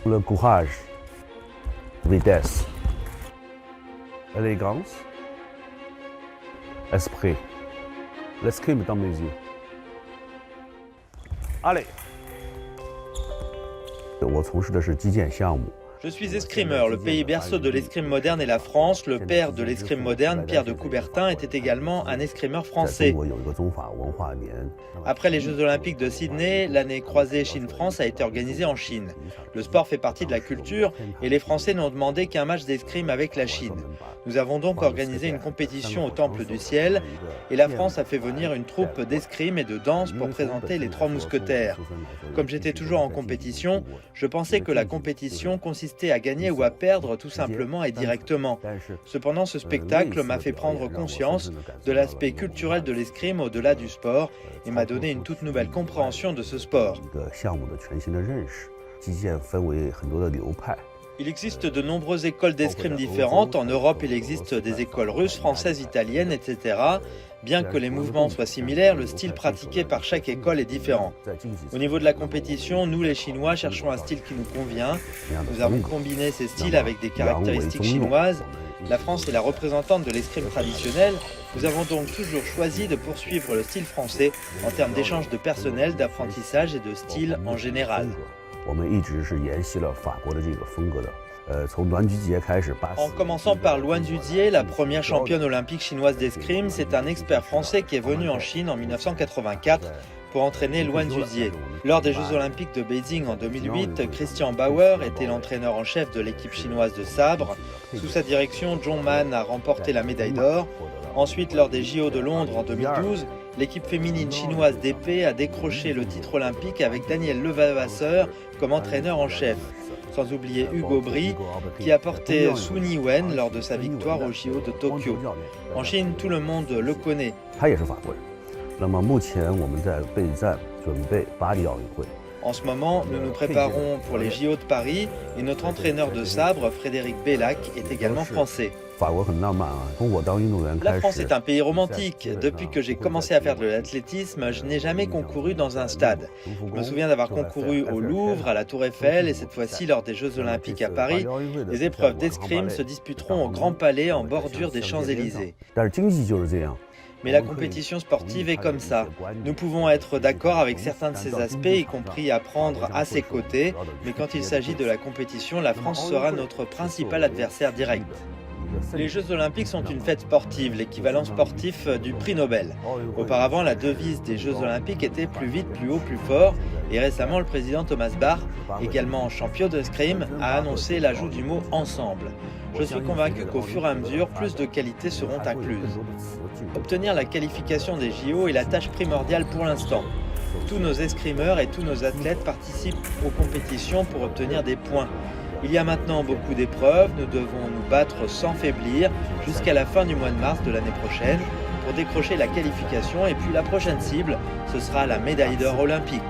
Le courage, vitesse, élégance, esprit. L'escrime dans mes yeux. Allez! 我从事的是击剑项目。 Je suis escrimeur. Le pays berceau de l'escrime moderne est la France. Le père de l'escrime moderne, Pierre de Coubertin, était également un escrimeur français. Après les Jeux Olympiques de Sydney, l'année croisée Chine-France a été organisée en Chine. Le sport fait partie de la culture et les Français n'ont demandé qu'un match d'escrime avec la Chine. Nous avons donc organisé une compétition au Temple du Ciel et la France a fait venir une troupe d'escrime et de danse pour présenter les Trois Mousquetaires. Comme j'étais toujours en compétition, je pensais que la compétition consistait à gagner ou à perdre tout simplement et directement. Cependant, ce spectacle m'a fait prendre conscience de l'aspect culturel de l'escrime au-delà du sport et m'a donné une toute nouvelle compréhension de ce sport. Il existe de nombreuses écoles d'escrime différentes. En Europe, il existe des écoles russes, françaises, italiennes, etc. Bien que les mouvements soient similaires, le style pratiqué par chaque école est différent. Au niveau de la compétition, nous les Chinois cherchons un style qui nous convient. Nous avons combiné ces styles avec des caractéristiques chinoises. La France est la représentante de l'escrime traditionnel. Nous avons donc toujours choisi de poursuivre le style français en termes d'échange de personnel, d'apprentissage et de style en général. En commençant par Luan Zhujié, la première championne olympique chinoise d'escrime, c'est un expert français qui est venu en Chine en 1984 pour entraîner Luan Zhujié. Lors des Jeux Olympiques de Beijing en 2008, Christian Bauer était l'entraîneur en chef de l'équipe chinoise de sabre. Sous sa direction, Zhong Man a remporté la médaille d'or. Ensuite, lors des JO de Londres en 2012, l'équipe féminine chinoise d'épée a décroché le titre olympique avec Daniel Levavasseur comme entraîneur en chef. Sans oublier Hugo Bry, qui a porté Su Niwen lors de sa victoire aux JO de Tokyo. En Chine, tout le monde le connaît. En ce moment, nous nous préparons pour les JO de Paris et notre entraîneur de sabre, Frédéric Bellac, est également français. La France est un pays romantique. Depuis que j'ai commencé à faire de l'athlétisme, je n'ai jamais concouru dans un stade. Je me souviens d'avoir concouru au Louvre, à la Tour Eiffel et cette fois-ci lors des Jeux Olympiques à Paris. Les épreuves d'escrime se disputeront au Grand Palais en bordure des Champs-Élysées. Mais la compétition sportive est comme ça. Nous pouvons être d'accord avec certains de ses aspects, y compris apprendre à ses côtés, mais quand il s'agit de la compétition, la France sera notre principal adversaire direct. Les Jeux Olympiques sont une fête sportive, l'équivalent sportif du prix Nobel. Auparavant, la devise des Jeux Olympiques était « plus vite, plus haut, plus fort » et récemment, le président Thomas Bach, également champion d'escrime, a annoncé l'ajout du mot « ensemble ». Je suis convaincu qu'au fur et à mesure, plus de qualités seront incluses. Obtenir la qualification des JO est la tâche primordiale pour l'instant. Tous nos escrimeurs et tous nos athlètes participent aux compétitions pour obtenir des points. Il y a maintenant beaucoup d'épreuves, nous devons nous battre sans faiblir jusqu'à la fin du mois de mars de l'année prochaine pour décrocher la qualification et puis la prochaine cible, ce sera la médaille d'or olympique.